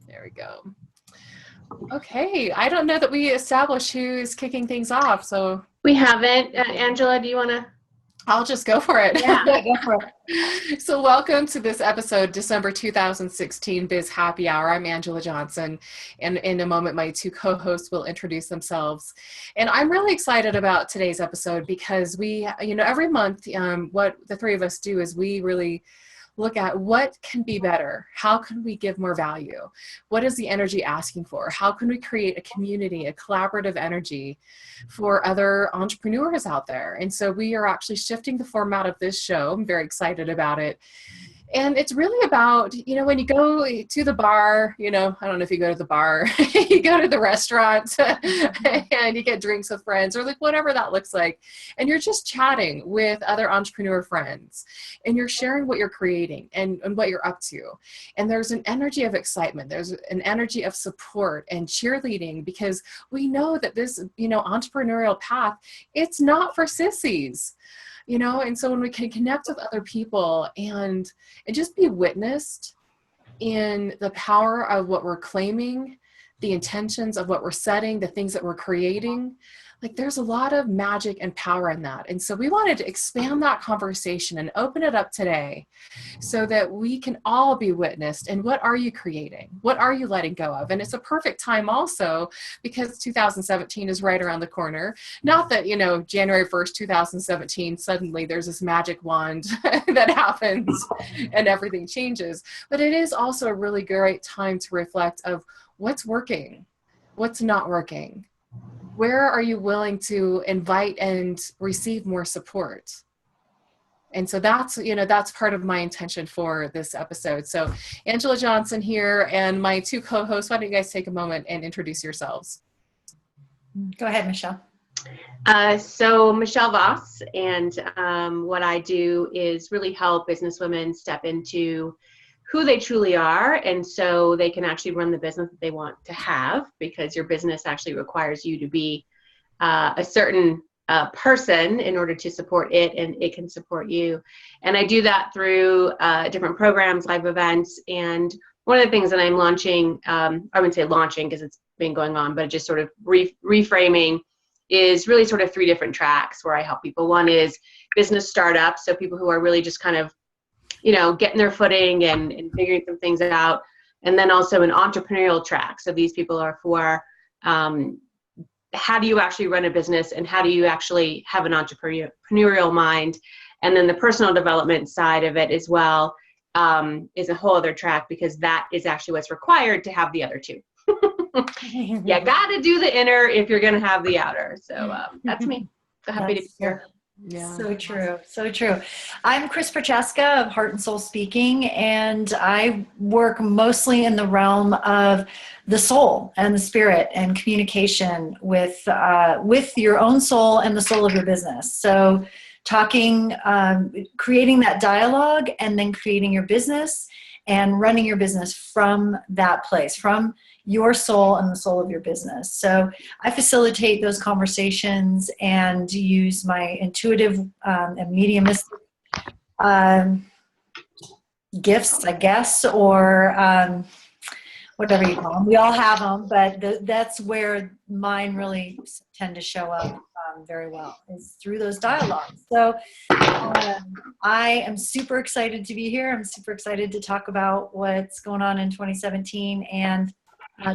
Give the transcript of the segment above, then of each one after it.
There we go. Okay, I don't know that we established who's kicking things off, so We haven't. Angela, do you want to? I'll just go for it. Yeah, go for it. So welcome to this episode, December 2016 Biz Happy Hour. I'm Angela Johnson, and in a moment, my two co-hosts will introduce themselves. And I'm really excited about today's episode because we, every month, what the three of us do is we really look at what can be better. How can we give more value? What is the energy asking for? How can we create a community, a collaborative energy for other entrepreneurs out there? And so we are actually shifting the format of this show. I'm very excited about it. And it's really about, when you go to the bar, I don't know if you go to the bar, you go to the restaurant and you get drinks with friends or like whatever that looks like. And you're just chatting with other entrepreneur friends and you're sharing what you're creating and what you're up to. And there's an energy of excitement. There's an energy of support and cheerleading because we know that this, entrepreneurial path, it's not for sissies. And so when we can connect with other people and just be witnessed in the power of what we're claiming, the intentions of what we're setting, the things that we're creating, like there's a lot of magic and power in that. And so we wanted to expand that conversation and open it up today so that we can all be witnessed. And what are you creating? What are you letting go of? And it's a perfect time also because 2017 is right around the corner. Not that, January 1st, 2017, suddenly there's this magic wand that happens and everything changes. But it is also a really great time to reflect of what's working, what's not working. Where are you willing to invite and receive more support? And so that's part of my intention for this episode. So Angela Johnson here and my two co-hosts, why don't you guys take a moment and introduce yourselves? Go ahead, Michelle. So Michelle Voss, and what I do is really help businesswomen step into who they truly are, and so they can actually run the business that they want to have, because your business actually requires you to be a certain person in order to support it, and it can support you. And I do that through different programs, live events, and one of the things that I'm launching, I wouldn't say launching because it's been going on, but just sort of reframing is really sort of 3 different tracks where I help people. One is business startups, so people who are really just kind of getting their footing and figuring some things out. And then also an entrepreneurial track. So these people are for how do you actually run a business and how do you actually have an entrepreneurial mind? And then the personal development side of it as well is a whole other track, because that is actually what's required to have the other 2. You got to do the inner if you're going to have the outer. So that's me. So happy to be here. Yeah. So true. So true. I'm Chris Prochaska of Heart and Soul Speaking, and I work mostly in the realm of the soul and the spirit and communication with your own soul and the soul of your business. So talking, creating that dialogue, and then creating your business and running your business from that place, from your soul and the soul of your business. So I facilitate those conversations and use my intuitive and mediumistic gifts, I guess, or whatever you call them. We all have them, but that's where mine really tend to show up very well, is through those dialogues. So I am super excited to be here. I'm super excited to talk about what's going on in 2017 and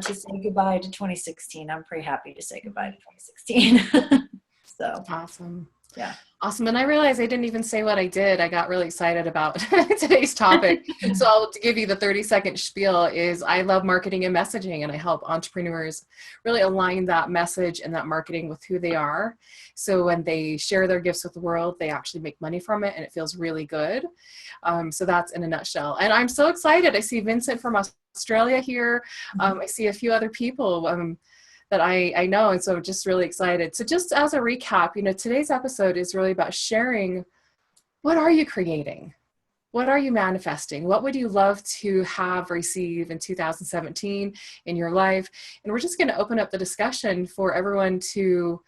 to say goodbye to 2016. I'm pretty happy to say goodbye to 2016. So awesome. Yeah. Awesome. And I realized I didn't even say what I did. I got really excited about today's topic. So I'll give you the 30-second spiel is I love marketing and messaging, and I help entrepreneurs really align that message and that marketing with who they are. So when they share their gifts with the world, they actually make money from it, and it feels really good. So that's in a nutshell. And I'm so excited. I see Vincent from Australia here. I see a few other people that I know, and so just really excited. So just as a recap, today's episode is really about sharing, what are you creating? what are you manifesting? What would you love to have receive in 2017 in your life? And we're just going to open up the discussion for everyone to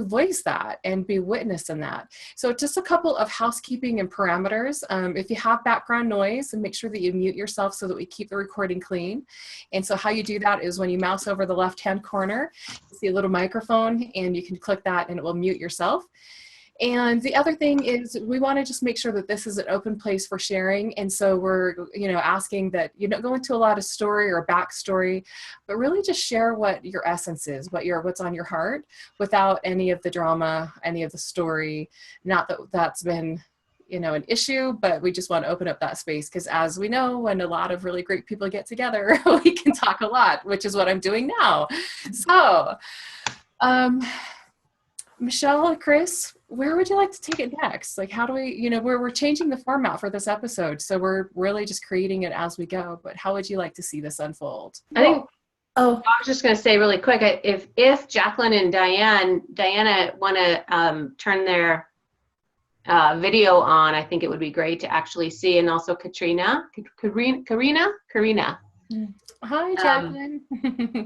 voice that and be witness in that. So just a couple of housekeeping and parameters. If you have background noise, and make sure that you mute yourself so that we keep the recording clean. And so how you do that is when you mouse over the left-hand corner, you see a little microphone, and you can click that and it will mute yourself. And the other thing is we want to just make sure that this is an open place for sharing. And so we're, asking that you don't go into a lot of story or backstory, but really just share what your essence is, what's on your heart, without any of the drama, any of the story. Not that that's been, an issue, but we just want to open up that space, because as we know, when a lot of really great people get together, we can talk a lot, which is what I'm doing now. So, Michelle, Chris, where would you like to take it next? Like, how do we, we're changing the format for this episode, so we're really just creating it as we go, but how would you like to see this unfold? I was just going to say really quick, if Jacqueline and Diana want to turn their video on, I think it would be great to actually see, and also Karina. Hi, Jacqueline.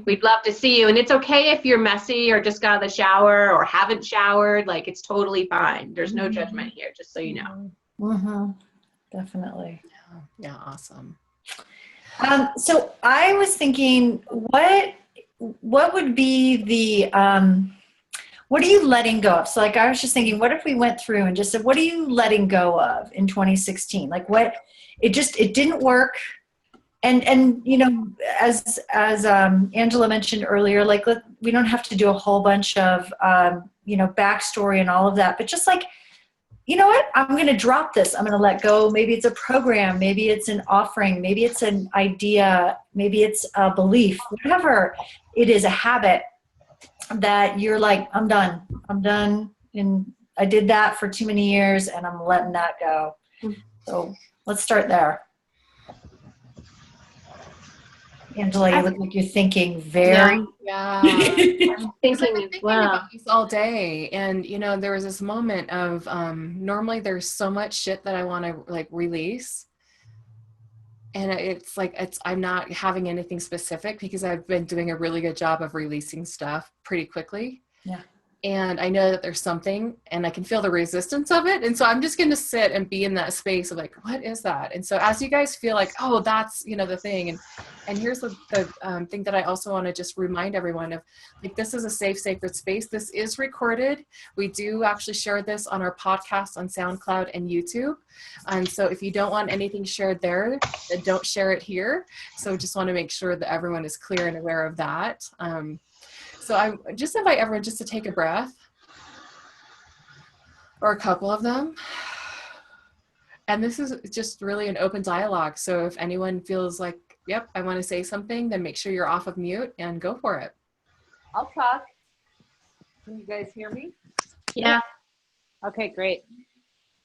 We'd love to see you. And it's okay if you're messy or just got out of the shower or haven't showered. Like, it's totally fine. There's no judgment here, just so you know. Mm-hmm. Definitely. Yeah, awesome. So I was thinking, what would be the, what are you letting go of? So like, I was just thinking, what if we went through and just said, what are you letting go of in 2016? Like it didn't work. And as Angela mentioned earlier, like we don't have to do a whole bunch of backstory and all of that, but just like, you know what, I'm going to drop this. I'm going to let go. Maybe it's a program, maybe it's an offering, maybe it's an idea, maybe it's a belief, whatever it is, a habit that you're like, I'm done, and I did that for too many years, and I'm letting that go. So let's start there. Angela, you look like you're thinking very. Yeah. I'm thinking as well about this all day, and there was this moment of normally there's so much shit that I want to like release, and it's like I'm not having anything specific because I've been doing a really good job of releasing stuff pretty quickly. Yeah. And I know that there's something, and I can feel the resistance of it. And so I'm just going to sit and be in that space of like, what is that? And so as you guys feel like, oh, that's, the thing. And here's the thing that I also want to just remind everyone of, like, this is a safe, sacred space. This is recorded. We do actually share this on our podcast on SoundCloud and YouTube. And so if you don't want anything shared there, then don't share it here. So just want to make sure that everyone is clear and aware of that. So I just invite everyone just to take a breath, or a couple of them. And this is just really an open dialogue. So if anyone feels like, yep, I want to say something, then make sure you're off of mute and go for it. I'll talk. Can you guys hear me? Yeah. Okay, great.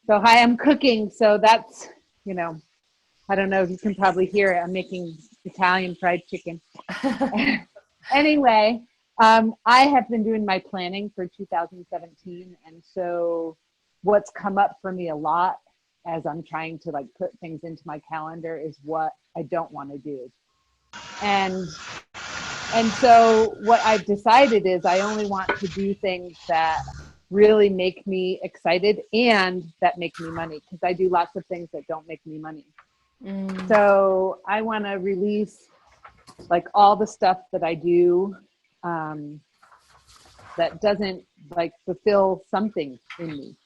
So hi, I'm cooking. So that's, I don't know if you can probably hear it. I'm making Italian fried chicken. Anyway. I have been doing my planning for 2017, and so what's come up for me a lot as I'm trying to like put things into my calendar is what I don't want to do. And so what I've decided is I only want to do things that really make me excited and that make me money, because I do lots of things that don't make me money. So I want to release like all the stuff that I do that doesn't like fulfill something in me.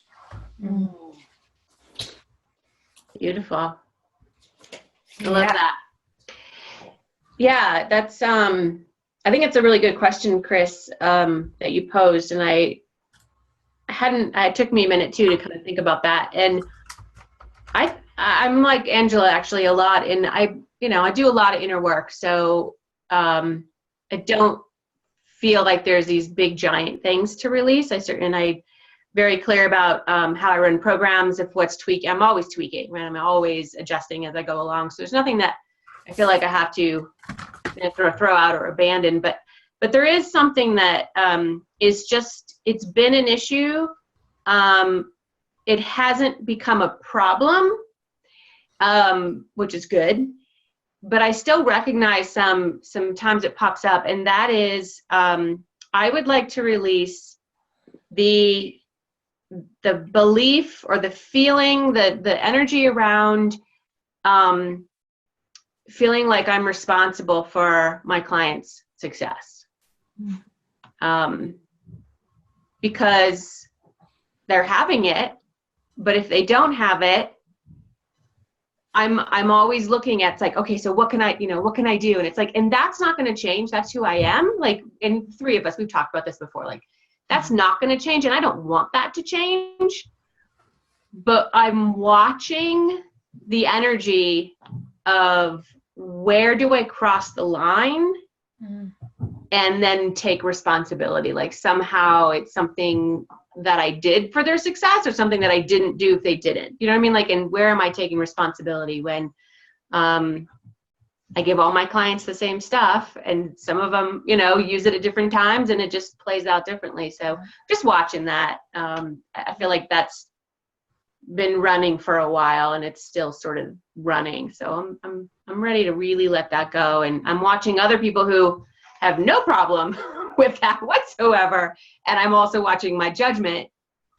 Beautiful. I love that. Yeah, that's I think it's a really good question, Chris, that you posed, and it took me a minute too to kind of think about that. And I'm like Angela actually a lot, and I do a lot of inner work, so I don't feel like there's these big giant things to release. I'm very clear about how I run programs. If what's tweaking, I'm always tweaking, right? I'm always adjusting as I go along. So there's nothing that I feel like I have to throw out or abandon. But there is something that is just, it's been an issue. It hasn't become a problem. which is good. But I still recognize sometimes it pops up, and that is I would like to release the belief or the feeling, the energy around feeling like I'm responsible for my client's success. Because they're having it, but if they don't have it, I'm always looking at, it's like, okay, so what can I do? And it's like, and that's not going to change. That's who I am. Like, and three of us, we've talked about this before. Like, that's not going to change, and I don't want that to change. But I'm watching the energy of, where do I cross the line and then take responsibility? Like, somehow it's something that I did for their success, or something that I didn't do if they didn't. You know what I mean? Like, and where am I taking responsibility when I give all my clients the same stuff, and some of them, use it at different times, and it just plays out differently. So just watching that, I feel like that's been running for a while, and it's still sort of running. So I'm ready to really let that go. And I'm watching other people who have no problem with that whatsoever. And I'm also watching my judgment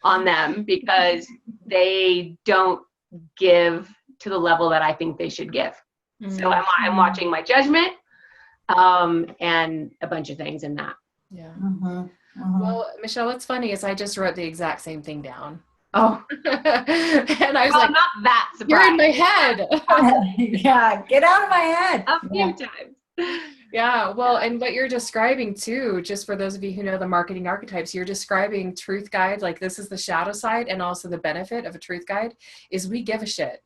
on them, because they don't give to the level that I think they should give. So I'm watching my judgment, and a bunch of things in that. Yeah. Well, Michelle, what's funny is I just wrote the exact same thing down. Oh, and I was like, I'm not that surprised. you're in my head. Yeah, get out of my head. A few times. Yeah, well, and what you're describing too, just for those of you who know the marketing archetypes, you're describing truth guide, like this is the shadow side, and also the benefit of a truth guide is we give a shit.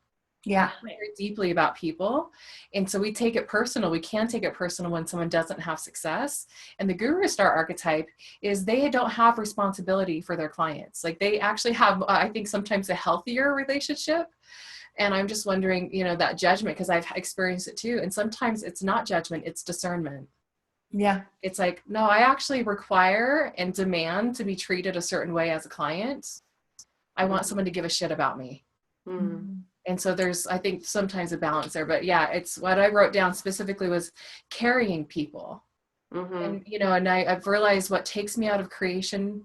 Yeah. Very deeply about people. And so we take it personal. We can take it personal when someone doesn't have success. And the Guru Star archetype is they don't have responsibility for their clients. Like, they actually have, I think, sometimes a healthier relationship. And I'm just wondering, that judgment, because I've experienced it too. And sometimes it's not judgment, it's discernment. Yeah. It's like, no, I actually require and demand to be treated a certain way as a client. I want someone to give a shit about me. And so there's, I think, sometimes a balance there. But yeah, it's what I wrote down specifically was carrying people. And, and I've realized what takes me out of creation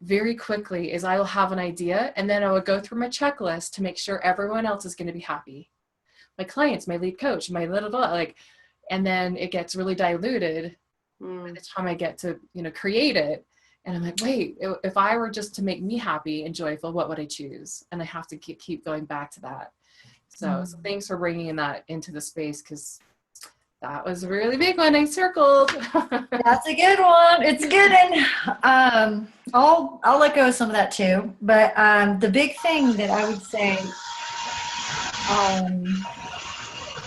very quickly is I'll have an idea, and then I would go through my checklist to make sure everyone else is going to be happy. My clients, my lead coach, my little, and then it gets really diluted by the time I get to, create it. And I'm like, wait, if I were just to make me happy and joyful, what would I choose? And I have to keep going back to that. So thanks for bringing that into the space, because that was a really big one I circled. That's a good one. It's good. And I'll let go of some of that too. But the big thing that I would say,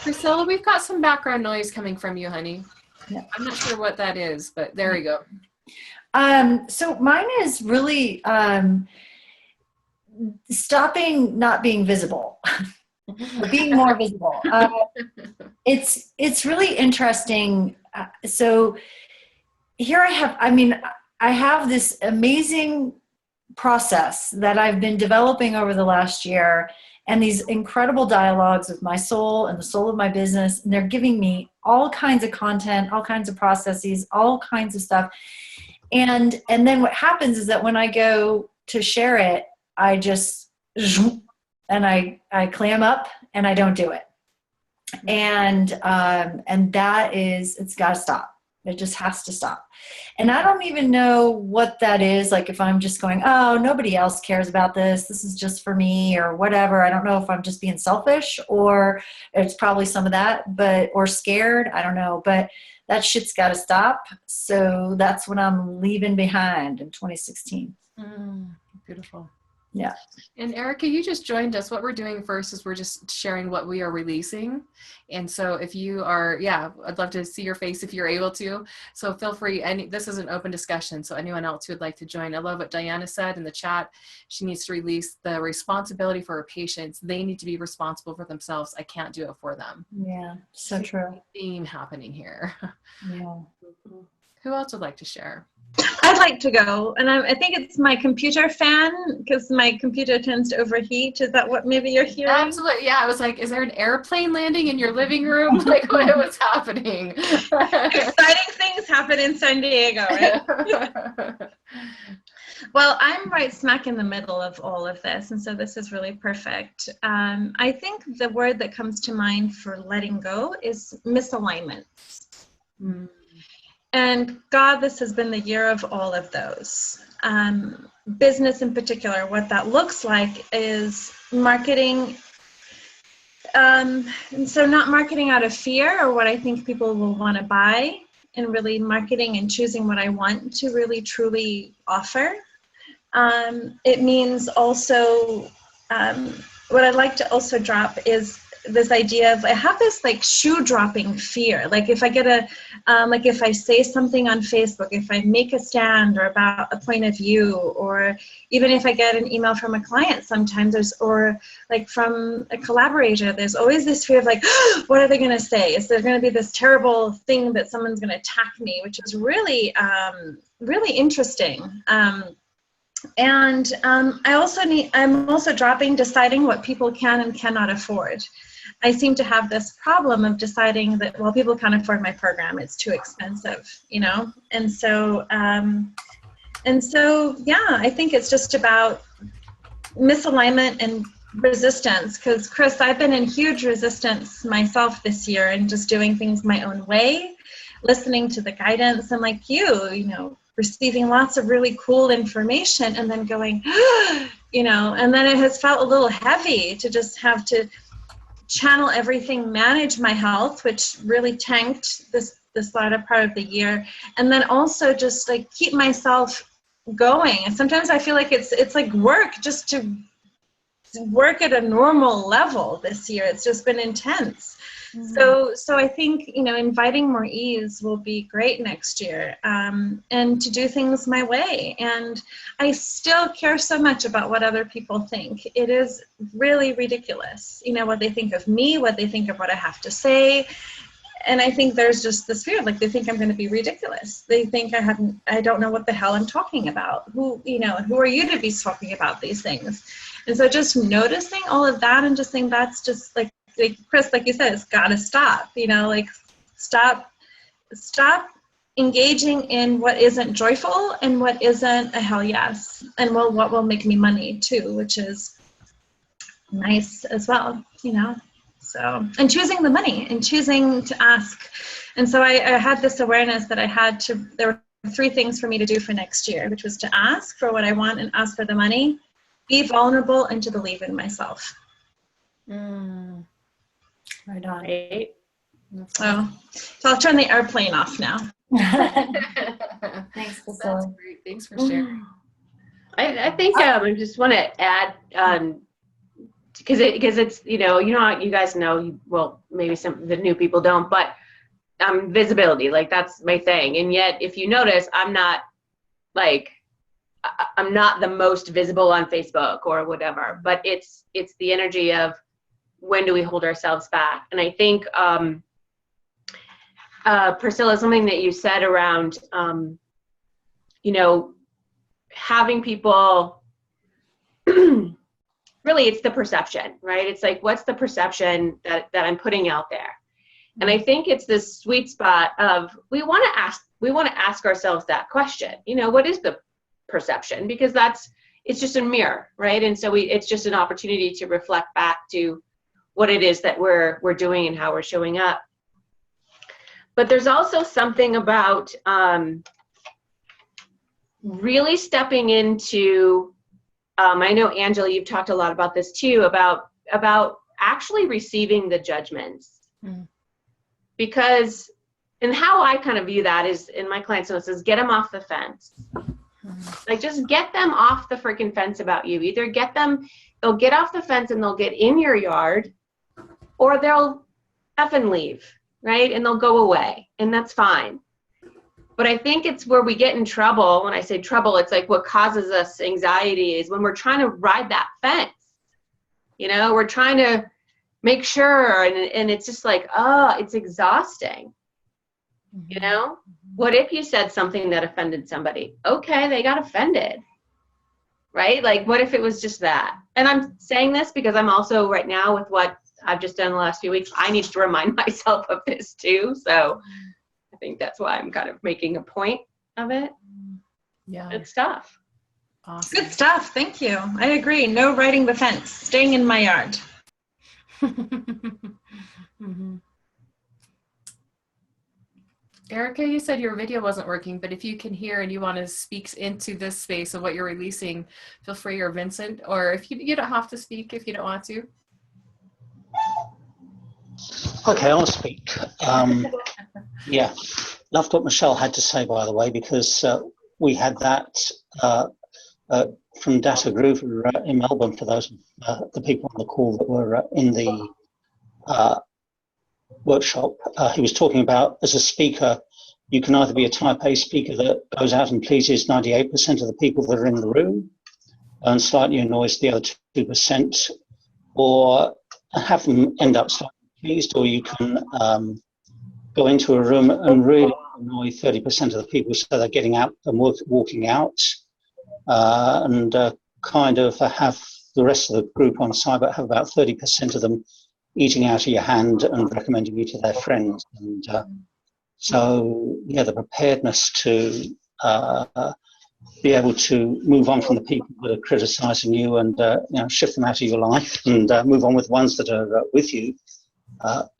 Priscilla, we've got some background noise coming from you, honey. Yeah. I'm not sure what that is, but there we go. So mine is really stopping not being visible. Being more visible. It's really interesting. So here I have this amazing process that I've been developing over the last year, and these incredible dialogues with my soul and the soul of my business. And they're giving me all kinds of content, all kinds of processes, all kinds of stuff. And then what happens is that when I go to share it, I just, and I clam up and I don't do it. And that is, it's got to stop. It just has to stop. And I don't even know what that is. Like, if I'm just going, oh, nobody else cares about this. This is just for me or whatever. I don't know if I'm just being selfish, or it's probably some of that, or scared. I don't know, but that shit's got to stop. So that's what I'm leaving behind in 2016. Beautiful. Yeah. And Erica, you just joined us. What we're doing first is we're just sharing what we are releasing. And so if you are, I'd love to see your face if you're able to. So feel free. This is an open discussion. So anyone else who would like to join. I love what Diana said in the chat. She needs to release the responsibility for her patients. They need to be responsible for themselves. I can't do it for them. Yeah. So true. Theme happening here. Yeah. Who else would like to share? I'd like to go, and I think it's my computer fan because my computer tends to overheat. Is that what maybe you're hearing? Absolutely. Yeah. I was like, is there an airplane landing in your living room? Like, what was happening? Exciting things happen in San Diego, right? Well, I'm right smack in the middle of all of this, and so this is really perfect. I think the word that comes to mind for letting go is misalignments. Mm. And God, this has been the year of all of those. Business in particular, what that looks like is marketing. And so not marketing out of fear or what I think people will want to buy, and really marketing and choosing what I want to really truly offer. It means also, what I'd like to also drop is this idea of, I have this like shoe dropping fear. Like if I get like if I say something on Facebook, if I make a stand or about a point of view, or even if I get an email from a client sometimes, or like from a collaborator, there's always this fear of like, what are they going to say? Is there going to be this terrible thing that someone's going to attack me, which is really, really interesting. And I'm also deciding what people can and cannot afford. I seem to have this problem of deciding that, well, people can't afford my program, it's too expensive, you know? And so, yeah, I think it's just about misalignment and resistance, because Chris, I've been in huge resistance myself this year and just doing things my own way, listening to the guidance, and like you know, receiving lots of really cool information and then going, you know, and then it has felt a little heavy to just have to channel everything, manage my health, which really tanked this latter part of the year, and then also just like keep myself going. And sometimes I feel like it's like work just to work at a normal level this year. It's just been intense. Mm-hmm. So I think, you know, inviting more ease will be great next year, and to do things my way. And I still care so much about what other people think. It is really ridiculous, you know, what they think of me, what they think of what I have to say. And I think there's just this fear, like they think I'm going to be ridiculous. They think I don't know what the hell I'm talking about. Who are you to be talking about these things? And so just noticing all of that and just saying that's just like Chris, like you said, it's got to stop, you know, like stop engaging in what isn't joyful and what isn't a hell yes, and what will make me money too, which is nice as well, you know. So, and choosing the money and choosing to ask. And so I had this awareness that there were 3 things for me to do for next year, which was to ask for what I want and ask for the money, be vulnerable, and to believe in myself. Right on. Right. Oh, so I'll turn the airplane off now. Thanks, That's Priscilla. great. Thanks for sharing. I think I just want to add, because it's, you know, you guys know, well, maybe some of the new people don't, but visibility, like that's my thing. And yet, if you notice, I'm not the most visible on Facebook or whatever, but it's the energy of, when do we hold ourselves back? And I think, Priscilla, something that you said around, you know, having people, really it's the perception, right? It's like, what's the perception that I'm putting out there? And I think it's this sweet spot of, we want to ask ourselves that question, you know, what is the perception? Because it's just a mirror, right? And so it's just an opportunity to reflect back to what it is that we're doing and how we're showing up. But there's also something about really stepping into, I know, Angela, you've talked a lot about this too, about actually receiving the judgments. Mm. Because, and how I kind of view that is, in my clients' notes, is get them off the fence. Like, just get them off the freaking fence about you. Either they'll get off the fence and they'll get in your yard, or they'll effing leave, right? And they'll go away, and that's fine. But I think it's where we get in trouble. When I say trouble, it's like what causes us anxiety is when we're trying to ride that fence. You know, we're trying to make sure, and it's just like, it's exhausting. You know, what if you said something that offended somebody? Okay, they got offended, right? Like, what if it was just that? And I'm saying this because I'm also right now with what I've just done the last few weeks, I need to remind myself of this too. So I think that's why I'm kind of making a point of it. Yeah. It's tough. Awesome. Good stuff. Thank you. I agree. No riding the fence. Staying in my yard. Mm-hmm. Erica, you said your video wasn't working, but if you can hear and you want to speak into this space of what you're releasing, feel free, or Vincent, or if you don't have to speak if you don't want to. Okay, I'll speak. Yeah, loved what Michelle had to say, by the way, because we had that from Data Groover in Melbourne, for those the people on the call that were in the workshop. He was talking about, as a speaker, you can either be a type A speaker that goes out and pleases 98% of the people that are in the room and slightly annoys the other 2%, or have them end up slightly pleased, or you can go into a room and really annoy 30% of the people, so they're getting out and walking out, and kind of have the rest of the group on side, but have about 30% of them eating out of your hand and recommending you to their friends. And so, yeah, the preparedness to be able to move on from the people that are criticizing you and shift them out of your life and move on with ones that are with you,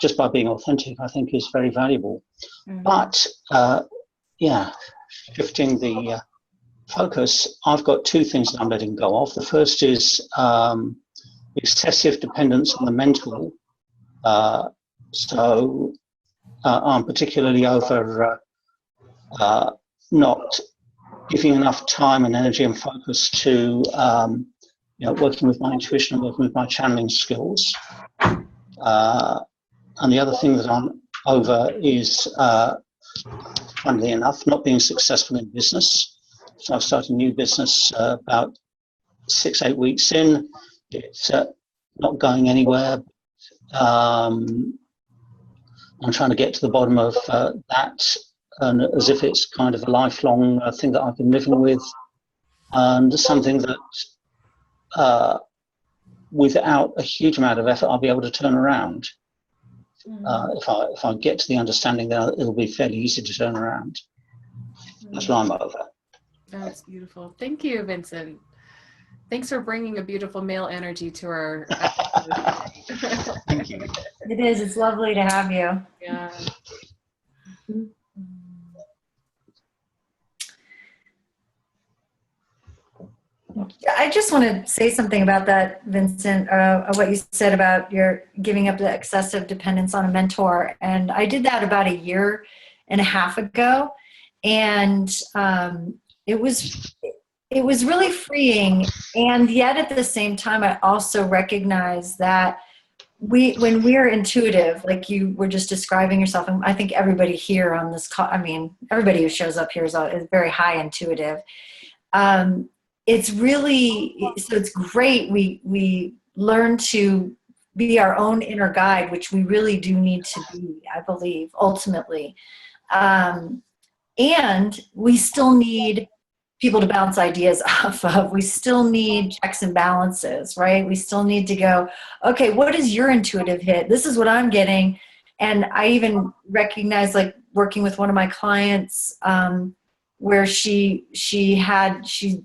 just by being authentic, I think is very valuable. Mm-hmm. But shifting the focus, I've got two things that I'm letting go of. The first is excessive dependence on the mental. So I'm particularly over not giving enough time and energy and focus to working with my intuition and working with my channeling skills. And the other thing that I'm over is, funnily enough, not being successful in business. So I've started a new business about 6-8 weeks in. It's not going anywhere. I'm trying to get to the bottom of that, and as if it's kind of a lifelong thing that I've been living with, and something that without a huge amount of effort I'll be able to turn around. If I get to the understanding, then it'll be fairly easy to turn around. That's why I'm over. That's beautiful. Thank you, Vincent. Thanks for bringing a beautiful male energy to our Thank you. It is. It's lovely to have you. Yeah. I just want to say something about that, Vincent, what you said about your giving up the excessive dependence on a mentor. And I did that about 1.5 years ago. And it was really freeing. And yet at the same time, I also recognize that when we're intuitive, like you were just describing yourself, and I think everybody here on this call, everybody who shows up here is very high intuitive. It's great. We learn to be our own inner guide, which we really do need to be, I believe, ultimately. And we still need people to bounce ideas off of. We still need checks and balances, right? We still need to go, okay, what is your intuitive hit? This is what I'm getting. And I even recognize, like, working with one of my clients, where she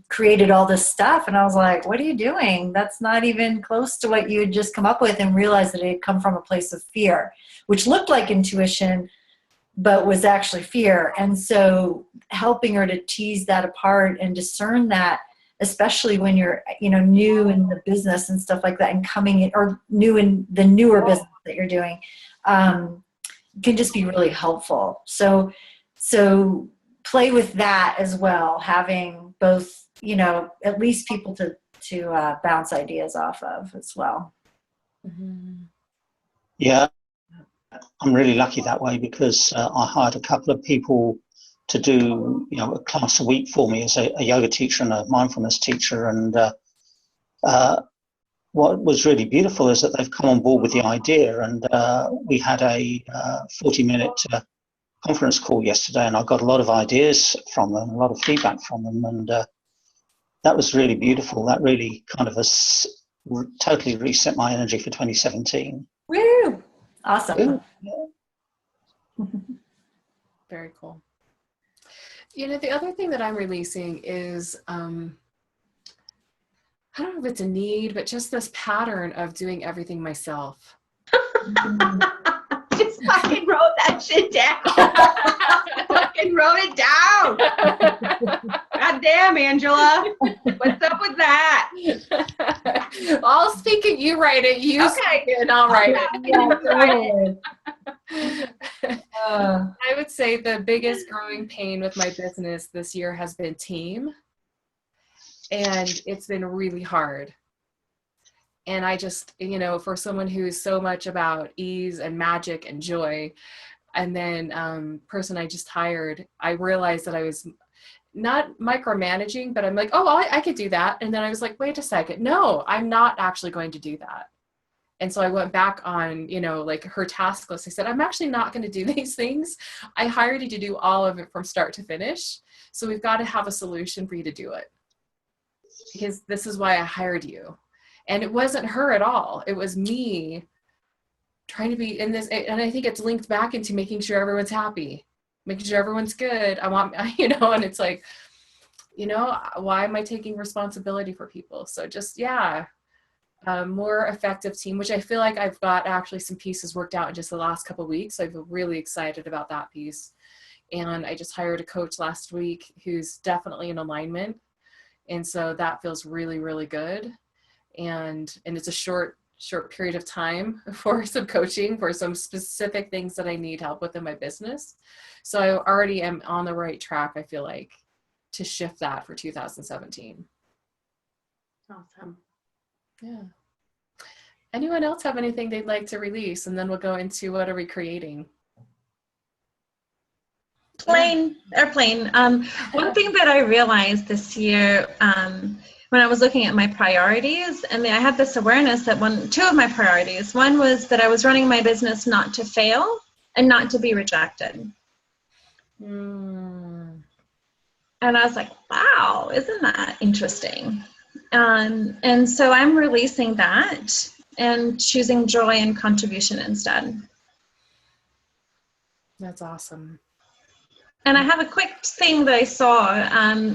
created all this stuff, and I was like, what are you doing? That's not even close to what you had just come up with, and realized that it had come from a place of fear, which looked like intuition, but was actually fear. And so helping her to tease that apart and discern that, especially when you're, new in the business and stuff like that, and coming in, or new in the newer business that you're doing, can just be really helpful. So play with that as well, having both, at least people to bounce ideas off of as well. Mm-hmm. Yeah, I'm really lucky that way, because I hired a couple of people to do, a class a week for me as a yoga teacher and a mindfulness teacher. And what was really beautiful is that they've come on board with the idea, and we had a 40-minute conference call yesterday, and I got a lot of ideas from them, a lot of feedback from them, and that was really beautiful. That really kind of has totally reset my energy for 2017. Woo! Awesome. Very cool. You know, the other thing that I'm releasing is, I don't know if it's a need, but just this pattern of doing everything myself. Just fucking wrote that shit down. Fucking wrote it down. God damn, Angela. What's up with that? I'll speak it, you write it, you speak it, and I'll write it. I would say the biggest growing pain with my business this year has been team. And it's been really hard. And I just, you know, for someone who's so much about ease and magic and joy, and then person I just hired, I realized that I was not micromanaging, but I'm like, oh, I could do that. And then I was like, wait a second. No, I'm not actually going to do that. And so I went back on, you know, like her task list. I said, I'm actually not going to do these things. I hired you to do all of it from start to finish. So we've got to have a solution for you to do it. Because this is why I hired you. And it wasn't her at all. It was me trying to be in this. And I think it's linked back into making sure everyone's happy, making sure everyone's good. I want, you know, and it's like, you know, why am I taking responsibility for people? So just, yeah, more effective team, which I feel like I've got actually some pieces worked out in just the last couple of weeks. So I'm really excited about that piece. And I just hired a coach last week who's definitely in alignment. And so that feels really, really good. And it's a short period of time for some coaching for some specific things that I need help with in my business. So I already am on the right track, I feel like, to shift that for 2017. Awesome. Yeah. Anyone else have anything they'd like to release? And then we'll go into what are we creating? Airplane. One thing that I realized this year when I was looking at my priorities, and I had this awareness that two of my priorities, one was that I was running my business not to fail and not to be rejected. And I was like, wow, isn't that interesting? And so I'm releasing that and choosing joy and contribution instead. That's awesome. And I have a quick thing that I saw.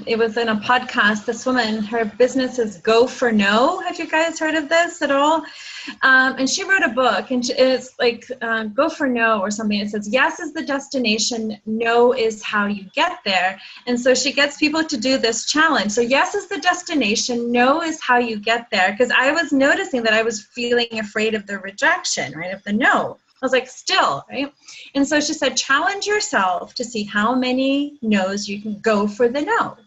It was in a podcast. This woman, her business is Go for No. Have you guys heard of this at all? And she wrote a book, and it's like Go for No or something. It says, yes is the destination, no is how you get there. And so she gets people to do this challenge. So yes is the destination, no is how you get there. Because I was noticing that I was feeling afraid of the rejection, right, of the no. I was like, still, right? And so she said, challenge yourself to see how many no's you can go for the no.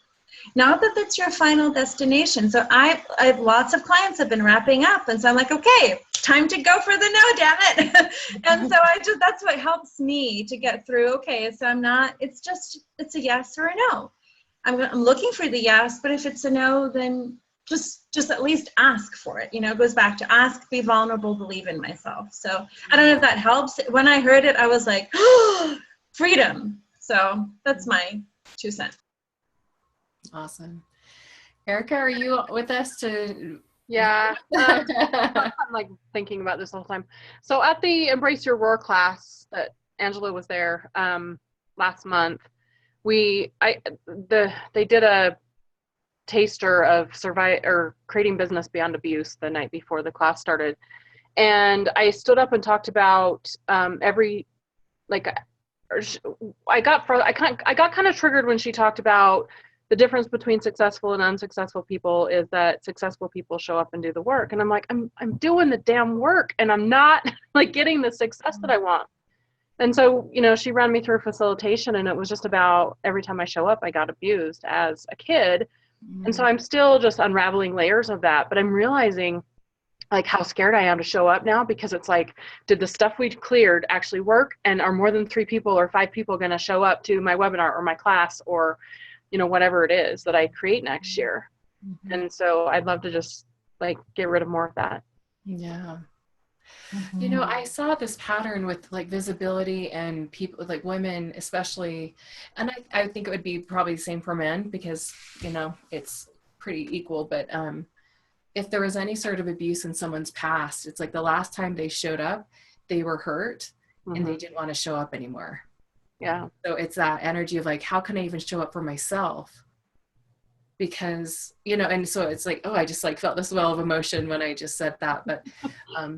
Not that that's your final destination. So I have lots of clients have been wrapping up. And so I'm like, okay, time to go for the no, damn it. And so that's what helps me to get through. Okay, so it's a yes or a no. I'm looking for the yes, but if it's a no, then just at least ask for it. You know, it goes back to ask, be vulnerable, believe in myself. So I don't know if that helps. When I heard it, I was like, oh, freedom. So that's my 2 cents. Awesome. Erica, are you with us to? Yeah. I'm like thinking about this all the time. So at the Embrace Your Roar class that Angela was there last month, they did a taster of creating business beyond abuse the night before the class started, and I stood up and talked about I got kind of triggered when she talked about the difference between successful and unsuccessful people is that successful people show up and do the work, and I'm like, I'm doing the damn work and I'm not like getting the success that I want. And so, you know, she ran me through facilitation, and it was just about every time I show up I got abused as a kid. And so I'm still just unraveling layers of that, but I'm realizing like how scared I am to show up now, because it's like, did the stuff we cleared actually work? And are more than 3 people or 5 people going to show up to my webinar or my class or, you know, whatever it is that I create next year? And so I'd love to just like get rid of more of that. Yeah. You know, I saw this pattern with like visibility and people, like women especially, and I think it would be probably the same for men because, you know, it's pretty equal. But if there was any sort of abuse in someone's past, it's like the last time they showed up, they were hurt and they didn't want to show up anymore. Yeah. So it's that energy of like, how can I even show up for myself? Because, you know, and so it's like, oh, I just like felt this well of emotion when I just said that. But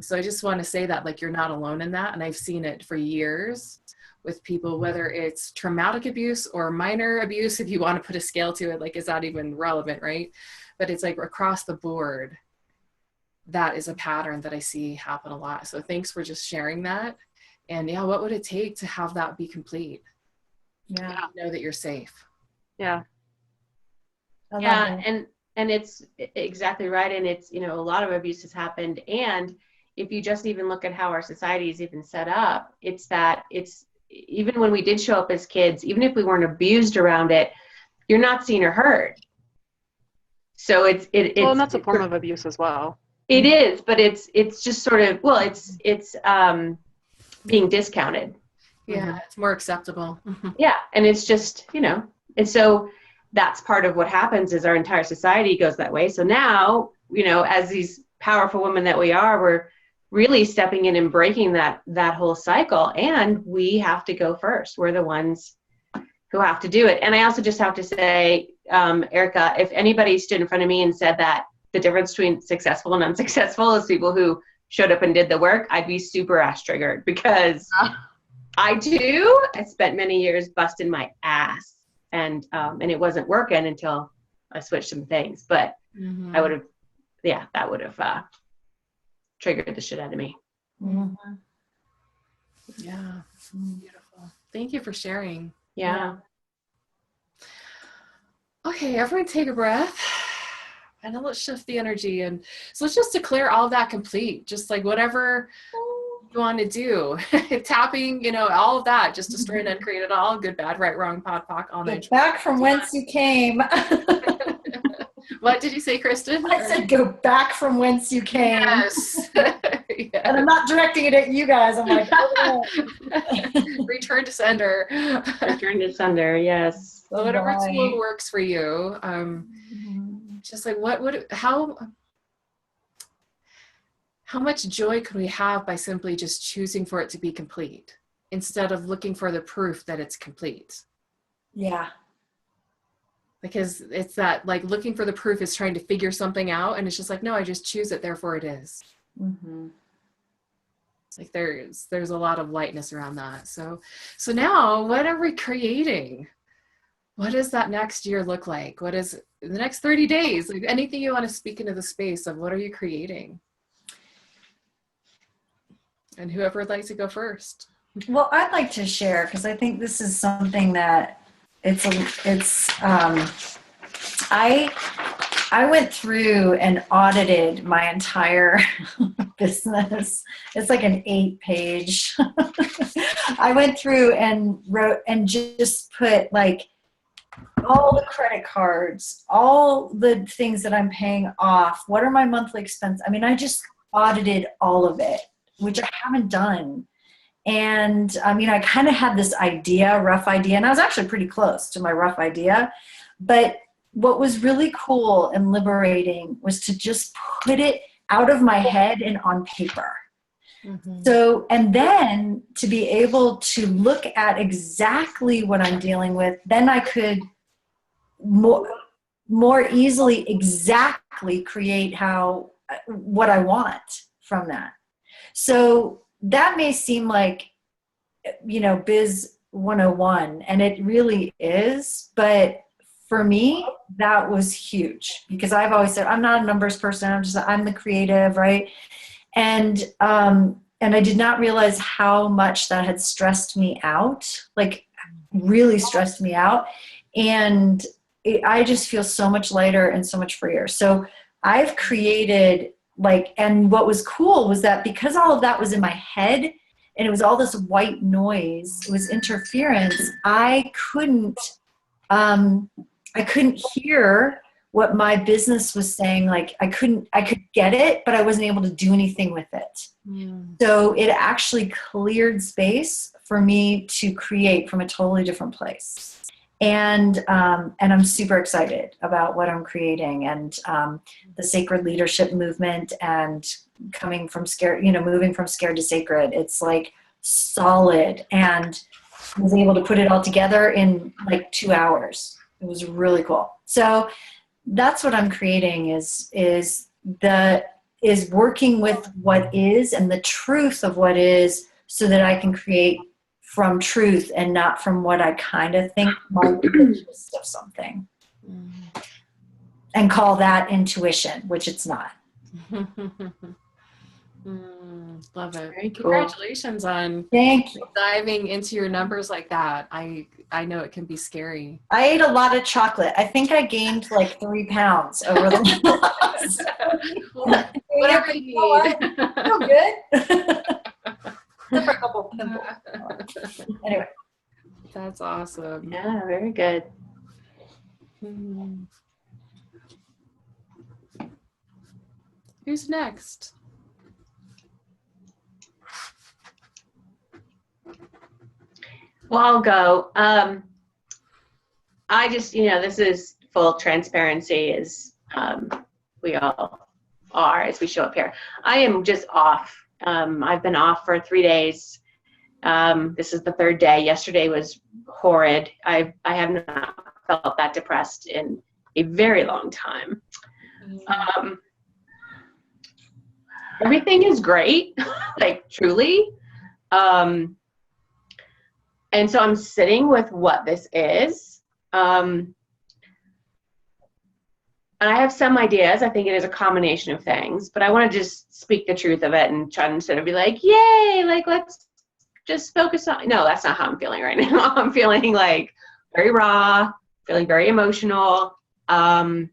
so I just want to say that like, you're not alone in that. And I've seen it for years with people, whether it's traumatic abuse or minor abuse, if you want to put a scale to it, like, is that even relevant? Right. But it's like across the board, that is a pattern that I see happen a lot. So thanks for just sharing that. And yeah, what would it take to have that be complete? Yeah. Know that you're safe. Yeah. Yeah, and it's exactly right. And it's, you know, a lot of abuse has happened. And if you just even look at how our society is even set up, it's that it's, even when we did show up as kids, even if we weren't abused around it, you're not seen or heard. So it's Well, and that's a form of abuse as well. It is, but it's just sort of, well, it's being discounted. Yeah, it's more acceptable. Yeah, and it's just, you know, and so that's part of what happens is our entire society goes that way. So now, you know, as these powerful women that we are, we're really stepping in and breaking that whole cycle, and we have to go first. We're the ones who have to do it. And I also just have to say, Erica, if anybody stood in front of me and said that the difference between successful and unsuccessful is people who showed up and did the work, I'd be super ass triggered, because I spent many years busting my ass. And it wasn't working until I switched some things, but I would have, that would have triggered the shit out of me. Yeah, beautiful. Thank you for sharing. Yeah. Okay, everyone take a breath. And then let's shift the energy. And so let's just declare all of that complete, just like whatever you want to do. Tapping, you know, all of that, just destroy and uncreate it all. Good, bad, right, wrong, pod, poc, all night. Back from whence you came. What did you say, Kristen? I said go back from whence you came. Yes. And I'm not directing it at you guys. I'm like, oh. Return to sender. Return to sender, yes. So whatever tool works for you. Just like how much joy could we have by simply just choosing for it to be complete instead of looking for the proof that it's complete? Yeah. Because it's that, like, looking for the proof is trying to figure something out, and it's just like, no, I just choose it, therefore it is. It's like there's a lot of lightness around that. So now, what are we creating? What does that next year look like? What is the next 30 days? Like, anything you want to speak into the space of what are you creating? And whoever would like to go first. Well, I'd like to share, because I think this is something that I went through and audited my entire business. It's like an 8-page. I went through and wrote and just put like all the credit cards, all the things that I'm paying off. What are my monthly expenses? I mean, I just audited all of it, which I haven't done. And I mean, I kind of had this rough idea, and I was actually pretty close to my rough idea. But what was really cool and liberating was to just put it out of my head and on paper. So, and then to be able to look at exactly what I'm dealing with, then I could more easily exactly create what I want from that. So that may seem like, you know, biz 101, and it really is, but for me, that was huge, because I've always said, I'm not a numbers person. I'm the creative, right? And I did not realize how much that had stressed me out, like really stressed me out. And I just feel so much lighter and so much freer. So I've created and what was cool was that because all of that was in my head and it was all this white noise, it was interference, I couldn't hear what my business was saying. Like I could get it, but I wasn't able to do anything with it. So it actually cleared space for me to create from a totally different place. And I'm super excited about what I'm creating, and the sacred leadership movement, and coming from scared, moving from scared to sacred. It's like solid, and was able to put it all together in like 2 hours. It was really cool. So that's what I'm creating is working with what is and the truth of what is, so that I can create from truth and not from what I kind of think might be the gist of something. And call that intuition, which it's not. Love it. Very cool. Congratulations on Thank you. diving into your numbers like that. I know it can be scary. I ate a lot of chocolate. I think I gained like 3 pounds over the last. Whatever you need. Feel good. Except for a couple pimples. Anyway. That's awesome. Yeah, very good. Who's next? Well, I'll go. I just, this is full transparency, as we all are as we show up here. I am just off. I've been off for 3 days. This is the 3rd day. Yesterday was horrid. I have not felt that depressed in a very long time. Everything is great, like truly. And so I'm sitting with what this is. And I have some ideas. I think it is a combination of things, but I want to just speak the truth of it and try to, instead of be like, yay, like, let's just focus on, no, that's not how I'm feeling right now. I'm feeling like very raw, feeling very emotional. And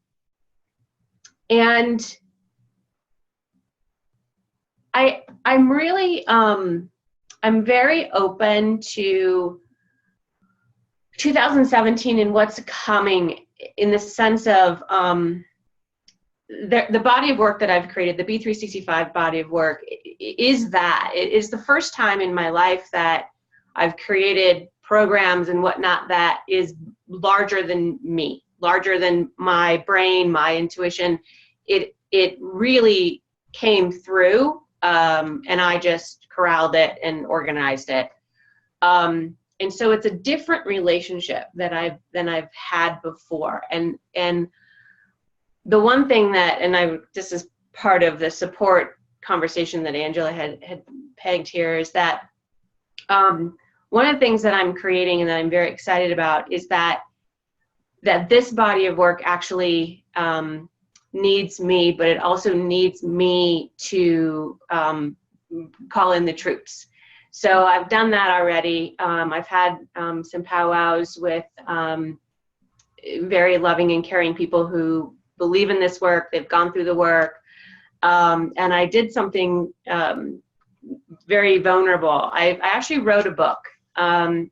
I'm really, I'm very open to 2017 and what's coming, in the sense of the body of work that I've created, the B365 body of work, is that it is the first time in my life that I've created programs and whatnot that is larger than me, larger than my brain, my intuition. It really came through, and I just corralled it and organized it. And so it's a different relationship than I've had before. And the one thing that, this is part of the support conversation that Angela had pegged here, is that one of the things that I'm creating and that I'm very excited about is that this body of work actually needs me, but it also needs me to call in the troops. So I've done that already. I've had some powwows with very loving and caring people who believe in this work. They've gone through the work. And I did something very vulnerable. I actually wrote a book, and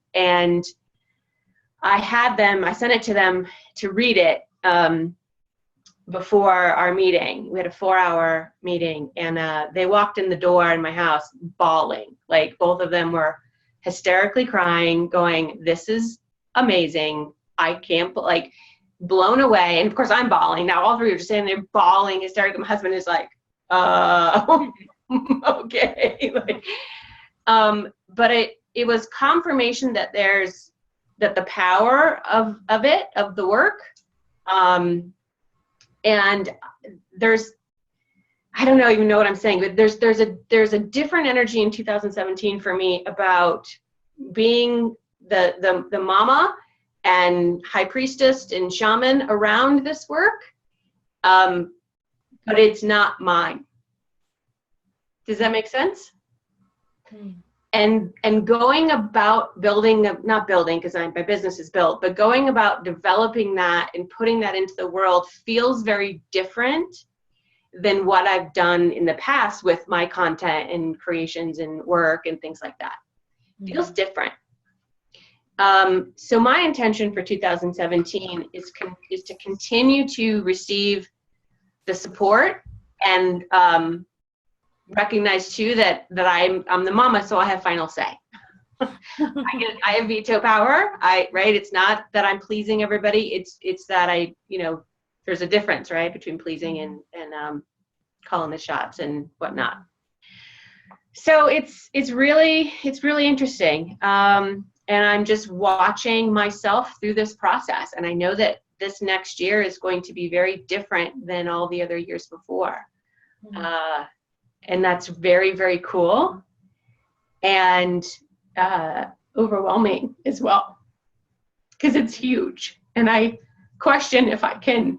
I sent it to them to read it before our meeting. We had a 4-hour meeting, and they walked in the door in my house bawling. Like, both of them were hysterically crying, going, "This is amazing. I can't," like, blown away. And of course I'm bawling. Now all 3 are just standing there bawling hysterically. My husband is like, okay. Like, but it was confirmation that the power of the work, and I don't even know what I'm saying, but there's a different energy in 2017 for me about being the mama and high priestess and shaman around this work, but it's not mine. Does that make sense? And going about not building, because my business is built, but going about developing that and putting that into the world feels very different than what I've done in the past with my content and creations and work and things like that. Feels different. So my intention for 2017 is to continue to receive the support and recognize too that I'm the mama, so I have final say. I have veto power. Right. It's not that I'm pleasing everybody. It's that there's a difference, right, between pleasing and calling the shots and whatnot. So it's really interesting. And I'm just watching myself through this process. And I know that this next year is going to be very different than all the other years before. And that's very, very cool. And overwhelming as well, because it's huge. And I question if I can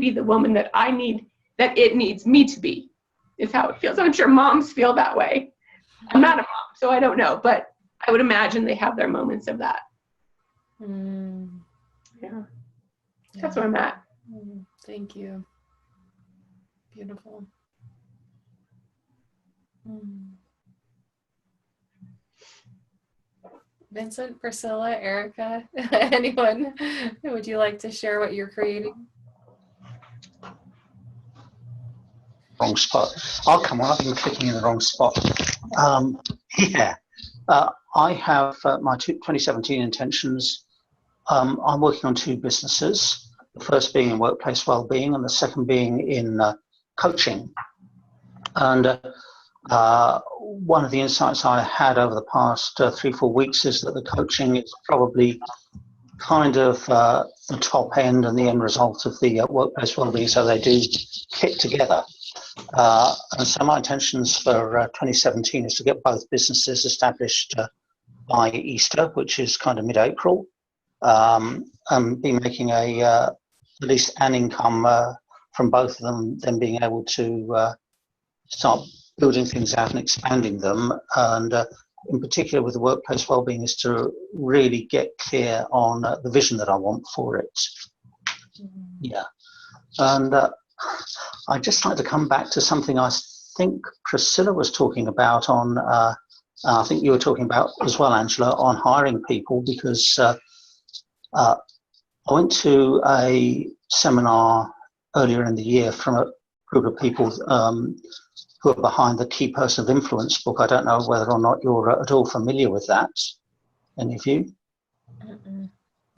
be the woman that it needs me to be, is how it feels. I'm sure moms feel that way. I'm not a mom, so I don't know, but I would imagine they have their moments of that. Yeah. That's where I'm at. Thank you. Beautiful. Vincent, Priscilla, Erica, anyone, would you like to share what you're creating? Wrong spot. Oh, come on, I've been clicking in the wrong spot. I have my 2017 intentions. I'm working on two businesses, the first being in workplace well-being and the second being in coaching. And one of the insights I had over the past 3-4 weeks is that the coaching is probably kind of the top end and the end result of the workplace well-being, so they do fit together. And so my intentions for 2017 is to get both businesses established by Easter, which is kind of mid-April, and be making at least an income from both of them, then being able to start building things out and expanding them. And in particular with the workplace wellbeing is to really get clear on the vision that I want for it. Yeah. And I'd just like to come back to something I think Priscilla was talking about on, I think you were talking about as well, Angela, on hiring people, because I went to a seminar earlier in the year from a group of people who are behind the Key Person of Influence book. I don't know whether or not you're at all familiar with that. Any of you?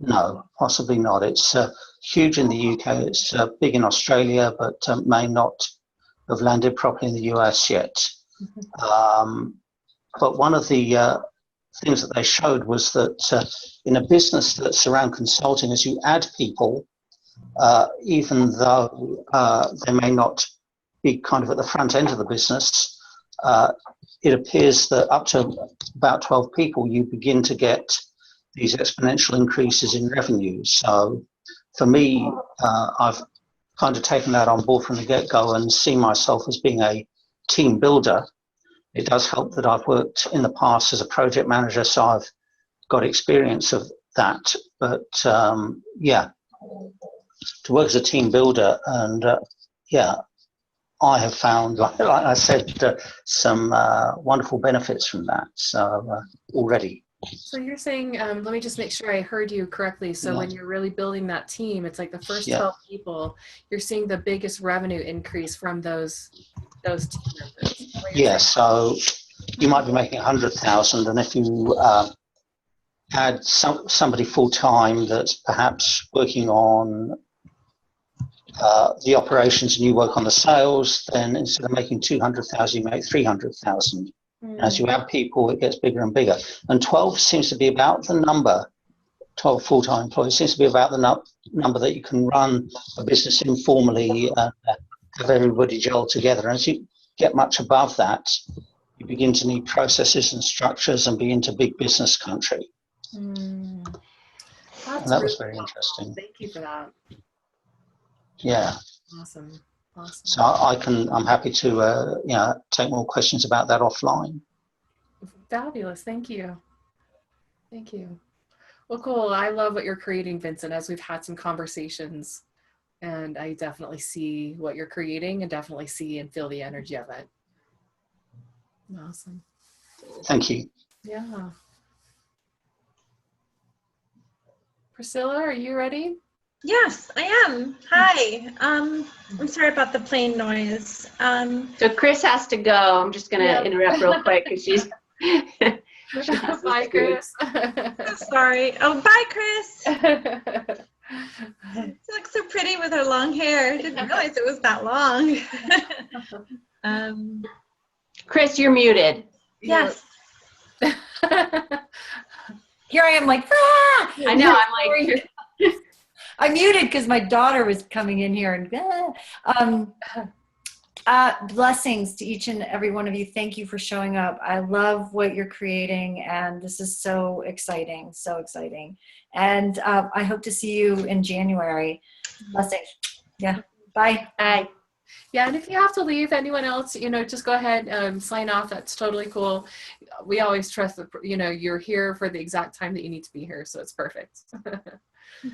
No, possibly not. It's huge in the UK. It's big in Australia, but may not have landed properly in the US yet. But one of the things that they showed was that in a business that's around consulting, as you add people, even though they may not be kind of at the front end of the business, it appears that up to about 12 people, you begin to get these exponential increases in revenue. So for me, I've kind of taken that on board from the get-go and see myself as being a team builder. It does help that I've worked in the past as a project manager, so I've got experience of that. But yeah, to work as a team builder, and yeah, I have found, like I said, some wonderful benefits from that. So already. So you're saying, let me just make sure I heard you correctly. So when you're really building that team, it's like the first 12 people, you're seeing the biggest revenue increase from those team members. Yes, so you might be making 100,000, and if you add somebody full-time that's perhaps working on the operations and you work on the sales, then instead of making 200,000, you make 300,000. As you add people, it gets bigger and bigger. And 12 seems to be about the number, 12 full-time employees seems to be about the number that you can run a business informally and have everybody gel together. And as you get much above that, you begin to need processes and structures and be into big business country. And that was very interesting. Thank you for that. Yeah. Awesome. So I'm happy to take more questions about that offline. Fabulous. Thank you. Thank you. Well, cool. I love what you're creating, Vincent, as we've had some conversations, and I definitely see what you're creating and definitely see and feel the energy of it. Awesome. Thank you. Yeah. Priscilla, are you ready? Yes, I am. Hi. I'm sorry about the plane noise. So Chris has to go. I'm just going to interrupt real quick because she's. Bye, Chris. So sorry. Oh, bye, Chris. She looks so pretty with her long hair. I didn't realize it was that long. Chris, you're muted. Yes. Here I am like, ah! I know. I'm like, I muted because my daughter was coming in here and blessings to each and every one of you. Thank you for showing up. I love what you're creating, and this is so exciting, so exciting. And I hope to see you in January. Blessings. Yeah. Bye. Bye. Yeah, and if you have to leave, anyone else, just go ahead, sign off. That's totally cool. We always trust that, you're here for the exact time that you need to be here, so it's perfect.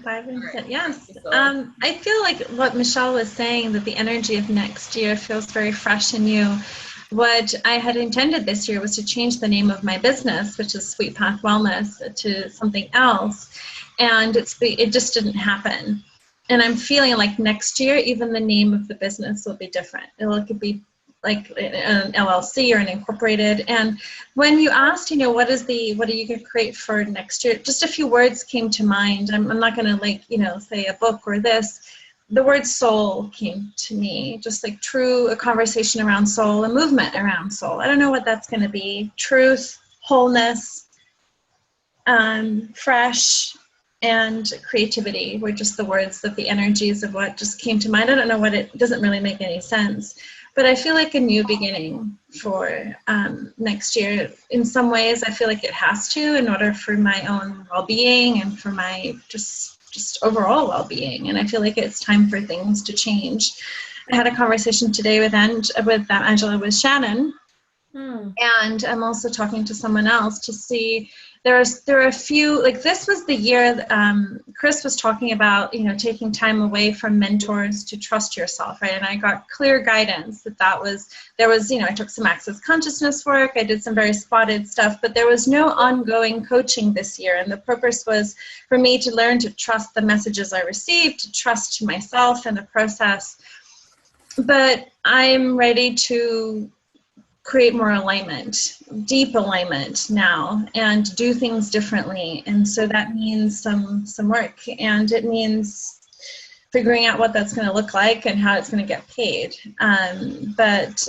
Bye, Vincent. Right. Yes. I feel like what Michelle was saying, that the energy of next year feels very fresh and new. What I had intended this year was to change the name of my business, which is Sweet Path Wellness, to something else. And it just didn't happen. And I'm feeling like next year, even the name of the business will be different. It could be like an LLC or an incorporated. And when you asked, what are you going to create for next year? Just a few words came to mind. I'm not going to say a book or this. The word soul came to me, just like a conversation around soul, a movement around soul. I don't know what that's going to be. Truth, wholeness, fresh, and creativity were just the words, that the energies of what just came to mind. I don't know it doesn't really make any sense, but I feel like a new beginning for next year. In some ways, I feel like it has to, in order for my own well-being and for my just overall well-being. And I feel like it's time for things to change. I had a conversation today with Angela, with Shannon, and I'm also talking to someone else to see. There are a few, like this was the year that, Chris was talking about, taking time away from mentors to trust yourself, right? And I got clear guidance that I took some access consciousness work, I did some very spotted stuff, but there was no ongoing coaching this year. And the purpose was for me to learn to trust the messages I received, to trust myself and the process. But I'm ready to create more alignment, deep alignment now, and do things differently. And so that means some work, and it means figuring out what that's going to look like and how it's going to get paid. But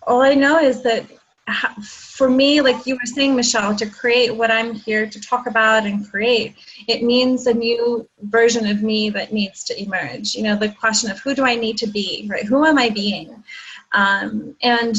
all I know is that for me, like you were saying, Michelle, to create what I'm here to talk about and create, it means a new version of me that needs to emerge. The question of who do I need to be, right? Who am I being? And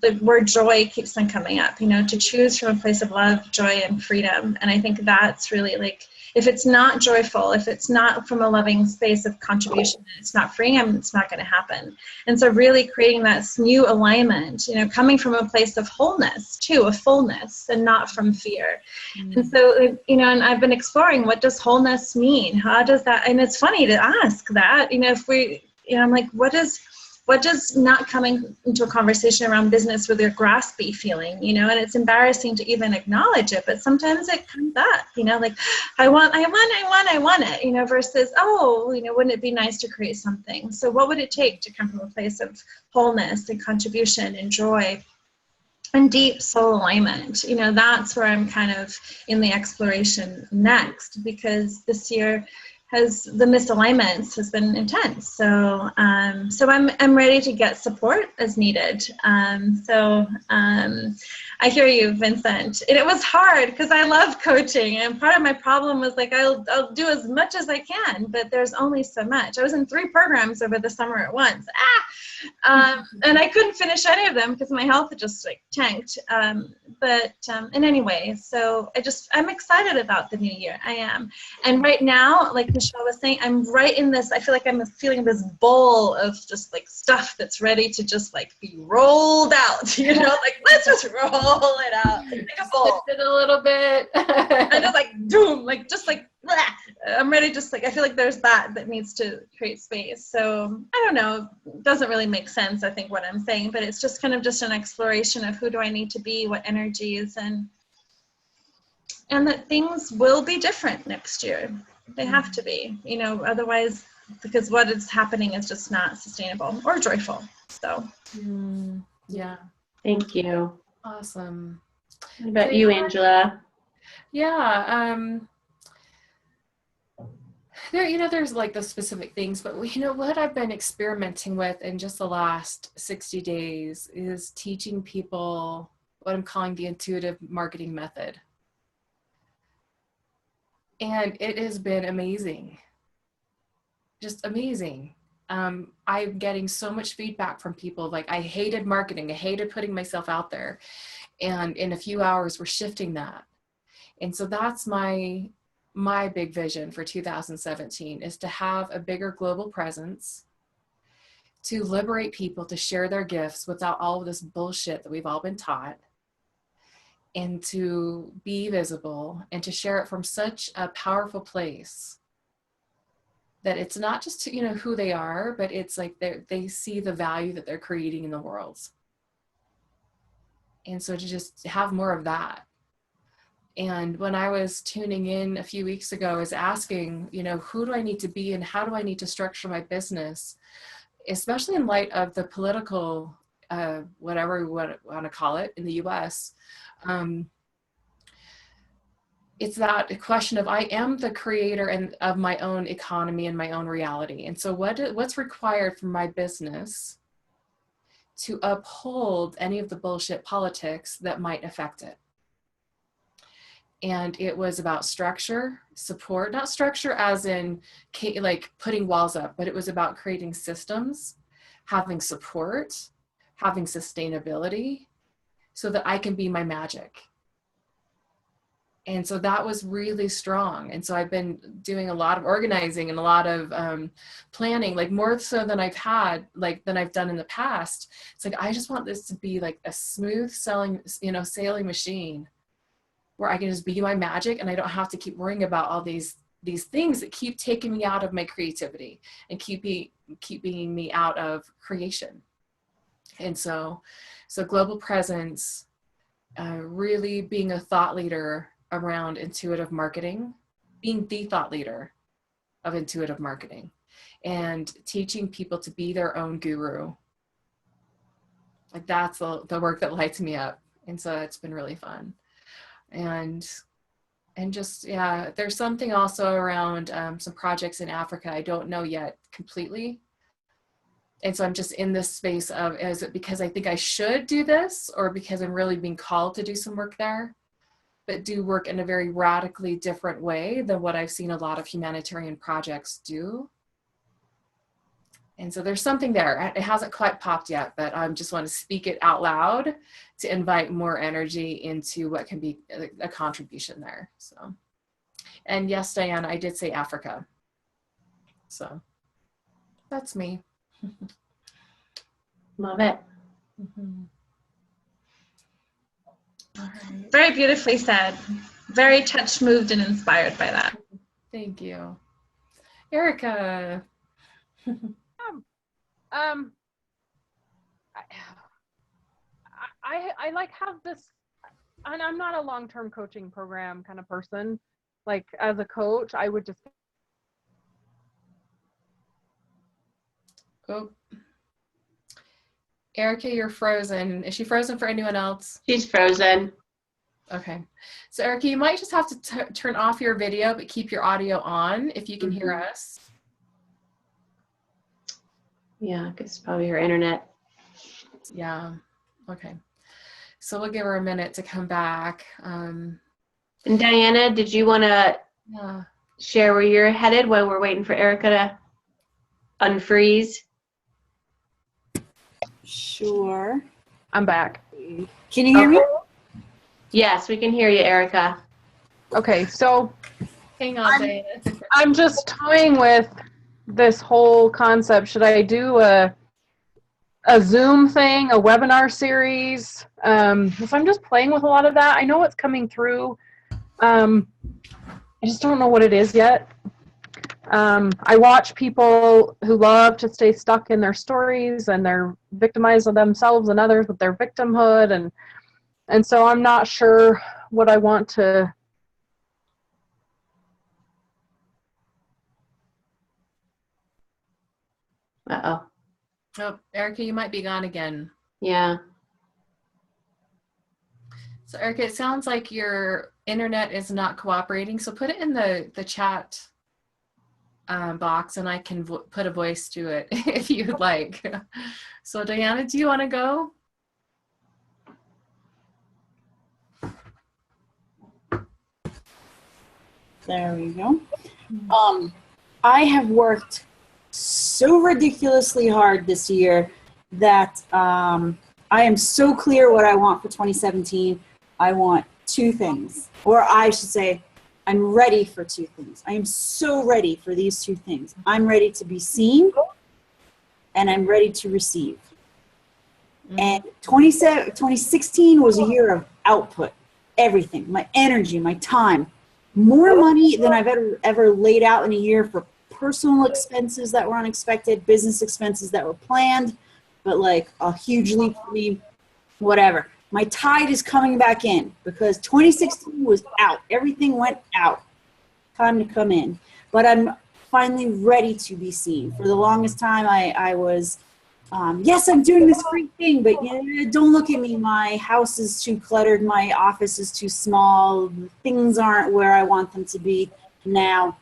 the word joy keeps on coming up, to choose from a place of love, joy, and freedom. And I think that's really if it's not joyful, if it's not from a loving space of contribution, it's not freeing, it's not going to happen. And so really creating that new alignment, coming from a place of wholeness too, of fullness, and not from fear. Mm-hmm. And so, and I've been exploring, what does wholeness mean? How does that, and it's funny to ask that, I'm like, what does not coming into a conversation around business with your graspy feeling, and it's embarrassing to even acknowledge it, but sometimes it comes up, like, I want it, versus, wouldn't it be nice to create something? So what would it take to come from a place of wholeness and contribution and joy and deep soul alignment? That's where I'm kind of in the exploration next, because this year the misalignments has been intense. So I'm ready to get support as needed. I hear you, Vincent. It was hard because I love coaching, and part of my problem was I'll do as much as I can, but there's only so much. I was in 3 programs over the summer at once. And I couldn't finish any of them because my health just tanked. But in any way, so I'm excited about the new year. I am. And right now, like Michelle was saying, I'm right in this, I feel like I'm feeling this bowl of just stuff that's ready to just be rolled out, let's just roll it out. Like a bowl. It a little bit. And just doom, blah. I'm ready, I feel like there's that needs to create space. So I don't know, it doesn't really make sense, I think, what I'm saying, but it's just kind of just an exploration of who do I need to be, what energies, and and that things will be different next year. They have to be, otherwise, because what is happening is just not sustainable or joyful. So. Yeah. Thank you. Awesome. What about you, Angela? Yeah. There's like the specific things, but what I've been experimenting with in just the last 60 days is teaching people what I'm calling the intuitive marketing method. And it has been amazing. Just amazing. I'm getting so much feedback from people. Like, I hated marketing. I hated putting myself out there. And in a few hours, we're shifting that. And so that's my big vision for 2017, is to have a bigger global presence, to liberate people to share their gifts without all of this bullshit that we've all been taught, and to be visible and to share it from such a powerful place that it's not just who they are, but it's like they see the value that they're creating in the world. And so to just have more of that. And when I was tuning in a few weeks ago, I was asking, who do I need to be and how do I need to structure my business, especially in light of the political, whatever we want to call it, in the US. It's that question of, I am the creator of my own economy and my own reality. And so what's required for my business to uphold any of the bullshit politics that might affect it? And it was about structure, support, not structure as in like putting walls up, but it was about creating systems, having support, having sustainability, so that I can be my magic. And so that was really strong. And so I've been doing a lot of organizing and a lot of planning, like more so than I've done in the past. It's like, I just want this to be like a smooth sailing machine, where I can just be my magic and I don't have to keep worrying about all these things that keep taking me out of my creativity and keep being me out of creation. And so global presence, really being a thought leader around intuitive marketing, being the thought leader of intuitive marketing, and teaching people to be their own guru. Like, that's the work that lights me up. And so it's been really fun. And just, yeah, there's something also around some projects in Africa. I don't know yet completely. And so I'm just in this space of, is it because I think I should do this, or because I'm really being called to do some work there, but do work in a very radically different way than what I've seen a lot of humanitarian projects do. And so there's something there. It hasn't quite popped yet, but I just want to speak it out loud to invite more energy into what can be a contribution there. So, and yes, Diane, I did say Africa. So that's me. Love it. Mm-hmm. All right. Very beautifully said. Very touched, moved, and inspired by that. Thank you. Erica. I like have this, and I'm not a long-term coaching program kind of person. Like, as a coach, I would just. Oh, Erica, you're frozen. Is she frozen for anyone else? She's frozen. Okay. So Erica, you might just have to turn off your video, but keep your audio on if you can hear us. Yeah, it's probably her internet. Yeah. Okay. So we'll give her a minute to come back. And Diana, did you want to share where you're headed while we're waiting for Erica to unfreeze? Sure. I'm back. Can you hear me? Yes, we can hear you, Erica. Okay, so Hang on, Diana. I'm just toying with this whole concept. Should I do a Zoom thing, a webinar series? So I'm just playing with a lot of that. I know it's coming through. I just don't know what it is yet. I watch people who love to stay stuck in their stories, and they're victimizing themselves and others with their victimhood, and so I'm not sure what I want to Uh-oh. Oh, Erica, you might be gone again. Yeah. So Erica, it sounds like your internet is not cooperating. So put it in the chat box and I can put a voice to it if you'd like. So Diana, do you want to go? There we go. I have worked so ridiculously hard this year that I am so clear what I want for 2017. I want two things, or I should say, I'm ready for two things. I am so ready for these two things. I'm ready to be seen, and I'm ready to receive. And 2016 was a year of output, everything, my energy, my time, more money than I've ever laid out in a year for personal expenses that were unexpected, business expenses that were planned, but like a huge leap for me, whatever. My tide is coming back in because 2016 was out. Everything went out. Time to come in. But I'm finally ready to be seen. For the longest time, I was, yes, I'm doing this great thing, but don't look at me. My house is too cluttered. My office is too small. Things aren't where I want them to be. Now,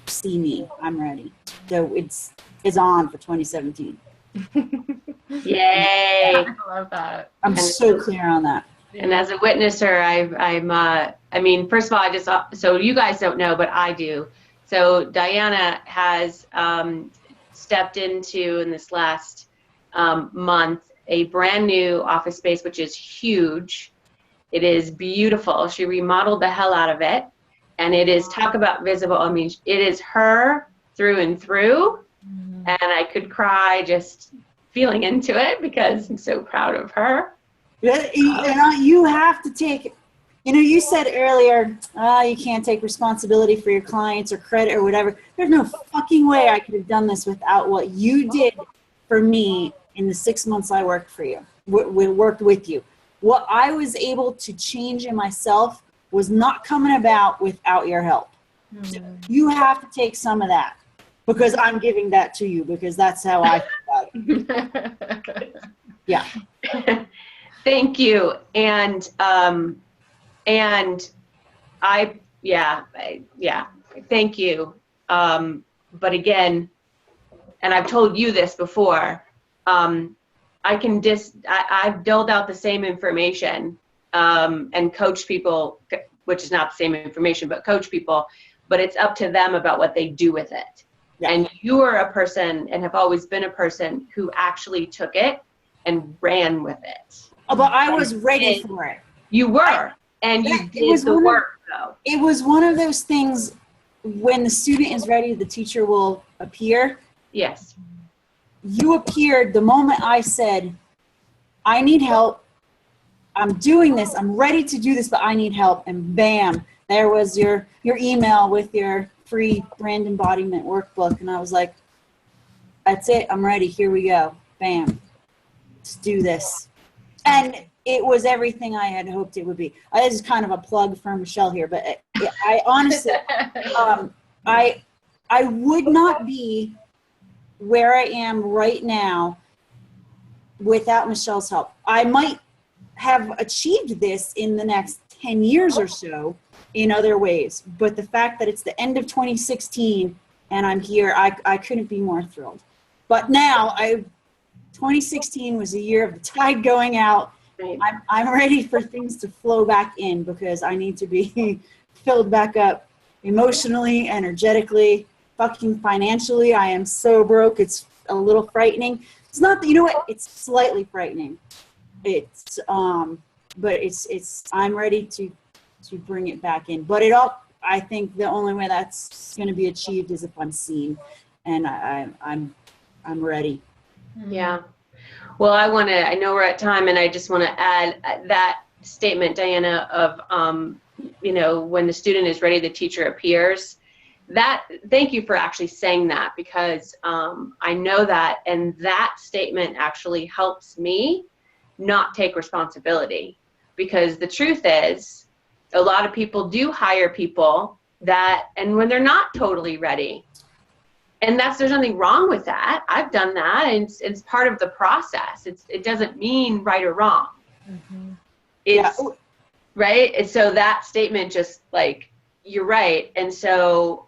see me. I'm ready. So it's on for 2017. Yay. I love that. I'm so clear on that. And as a witnesser, I mean, first of all, so you guys don't know, but I do. So Diana has stepped into, in this last month, a brand new office space, which is huge. It is beautiful. She remodeled the hell out of it. And it is, talk about visible. I mean, it is her through and through. And I could cry just feeling into it because I'm so proud of her. You have to take, you said earlier, you can't take responsibility for your clients or credit or whatever. There's no fucking way I could have done this without what you did for me in the 6 months I worked for you, worked with you. What I was able to change in myself was not coming about without your help. So you have to take some of that because I'm giving that to you because that's how I feel about it. Yeah. Thank you. And thank you. But again, and I've told you this before, I've doled out the same information and coach people, which is not the same information, but coach people, but it's up to them about what they do with it. Yeah. And you are a person and have always been a person who actually took it and ran with it. Oh, but I was ready for it. You were, and you did the work, though. It was one of those things, when the student is ready, the teacher will appear. Yes. You appeared the moment I said, I need help. I'm doing this. I'm ready to do this, but I need help. And bam, there was your email with your free brand embodiment workbook. And I was like, that's it. I'm ready. Here we go. Bam. Let's do this. And it was everything I had hoped it would be. This is kind of a plug for Michelle here, but I honestly, I would not be where I am right now without Michelle's help. I might have achieved this in the next 10 years or so in other ways, but the fact that it's the end of 2016 and I'm here, I couldn't be more thrilled. But now 2016 was a year of the tide going out. Right. I'm ready for things to flow back in because I need to be filled back up emotionally, energetically, fucking financially. I am so broke. It's a little frightening. It's not, it's slightly frightening. It's, but it's, I'm ready to bring it back in. But I think the only way that's going to be achieved is if I'm seen, and I'm ready. Yeah. Well, I know we're at time, and I just want to add that statement, Diana, of, when the student is ready, the teacher appears. Thank you for actually saying that, because I know that, and that statement actually helps me not take responsibility, because the truth is a lot of people do hire people and when they're not totally ready. there's nothing wrong with that. I've done that, and it's part of the process. It doesn't mean right or wrong. It's right. And so that statement, just like, you're right. And so,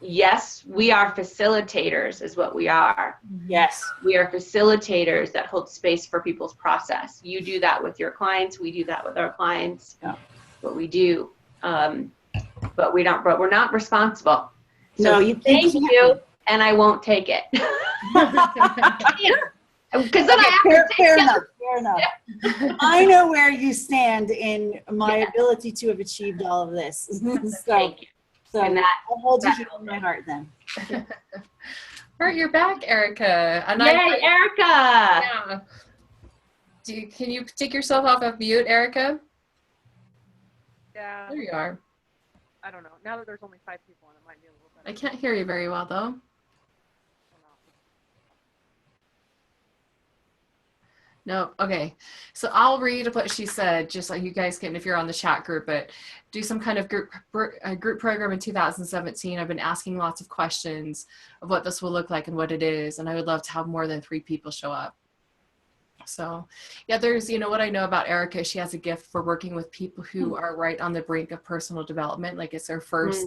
yes, we are facilitators is what we are. Yes. We are facilitators that hold space for people's process. You do that with your clients. We do that with our clients. Yeah. What we do. But we're not responsible. So No, you thank you, and I won't take it. Because then I have to take fair the enough. other- Fair enough. I know where you stand in my ability to have achieved all of this. So, Thank you. And that, I'll hold you in my heart then. All right, you're back, Erica. And yay, Erica! yeah. Can you take yourself off of mute, Erica? Yeah. There you are. I don't know. Now that there's only 5 people on, it might be a little better. I can't hear you very well, though. No, okay. So I'll read what she said, just so you guys can, if you're on the chat group, but do some kind of group program in 2017. I've been asking lots of questions of what this will look like and what it is, and I would love to have more than 3 people show up. So yeah, there's, what I know about Erica, she has a gift for working with people who are right on the brink of personal development. Like, it's their first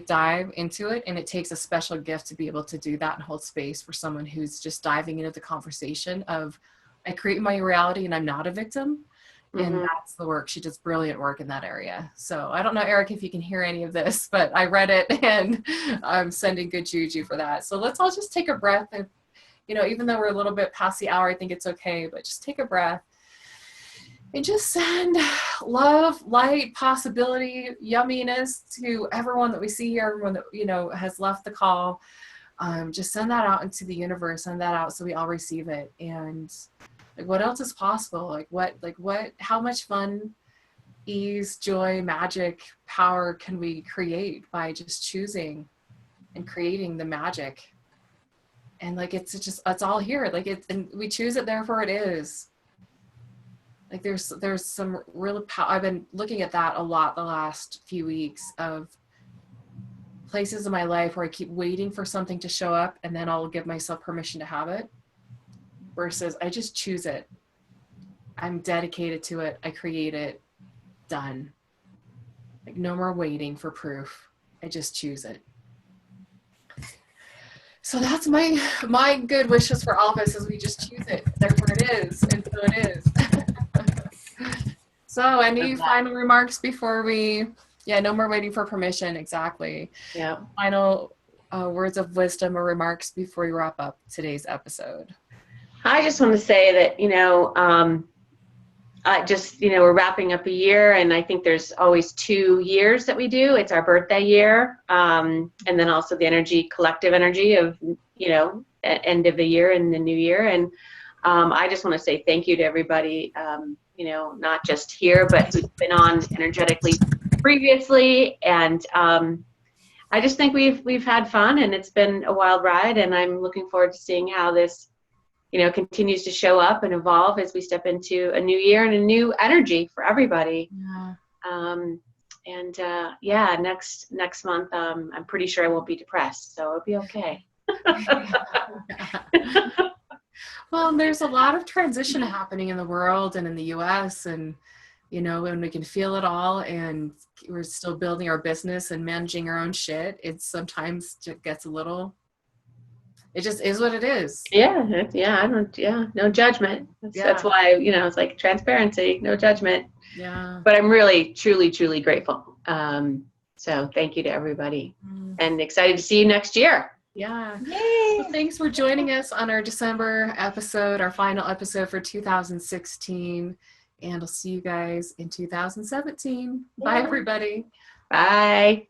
dive into it, and it takes a special gift to be able to do that and hold space for someone who's just diving into the conversation of, I create my reality and I'm not a victim. And that's the work. She does brilliant work in that area. So I don't know, Eric, if you can hear any of this, but I read it and I'm sending good juju for that. So let's all just take a breath. And, even though we're a little bit past the hour, I think it's okay, but just take a breath and just send love, light, possibility, yumminess to everyone that we see here, everyone that, has left the call. Just send that out into the universe, send that out so we all receive it. And what else is possible? How much fun, ease, joy, magic, power can we create by just choosing and creating the magic? And it's all here. And we choose it, therefore it is. There's some real power. I've been looking at that a lot the last few weeks, of places in my life where I keep waiting for something to show up and then I'll give myself permission to have it, versus I just choose it. I'm dedicated to it. I create it. Done. No more waiting for proof. I just choose it. So that's my good wishes for all of us, as we just choose it. Therefore it is, and so it is. So any final remarks before we, no more waiting for permission, exactly. Yeah. Final words of wisdom or remarks before we wrap up today's episode. I just want to say that, we're wrapping up a year, and I think there's always 2 years that we do. It's our birthday year, and then also the collective energy of, end of the year and the new year. And I just want to say thank you to everybody, not just here, but who's been on energetically previously. And I just think we've had fun, and it's been a wild ride, and I'm looking forward to seeing how this continues to show up and evolve as we step into a new year and a new energy for everybody. Yeah. Next month, I'm pretty sure I won't be depressed, so it'll be okay. Well, there's a lot of transition happening in the world and in the US, and when we can feel it all, and we're still building our business and managing our own shit, it sometimes gets a little, it just is what it is. No judgment. That's why, it's like transparency, no judgment. Yeah. But I'm really, truly, truly grateful. So thank you to everybody, and excited to see you next year. Yeah. Yay! Well, thanks for joining us on our December episode, our final episode for 2016. And I'll see you guys in 2017. Bye, everybody. Bye.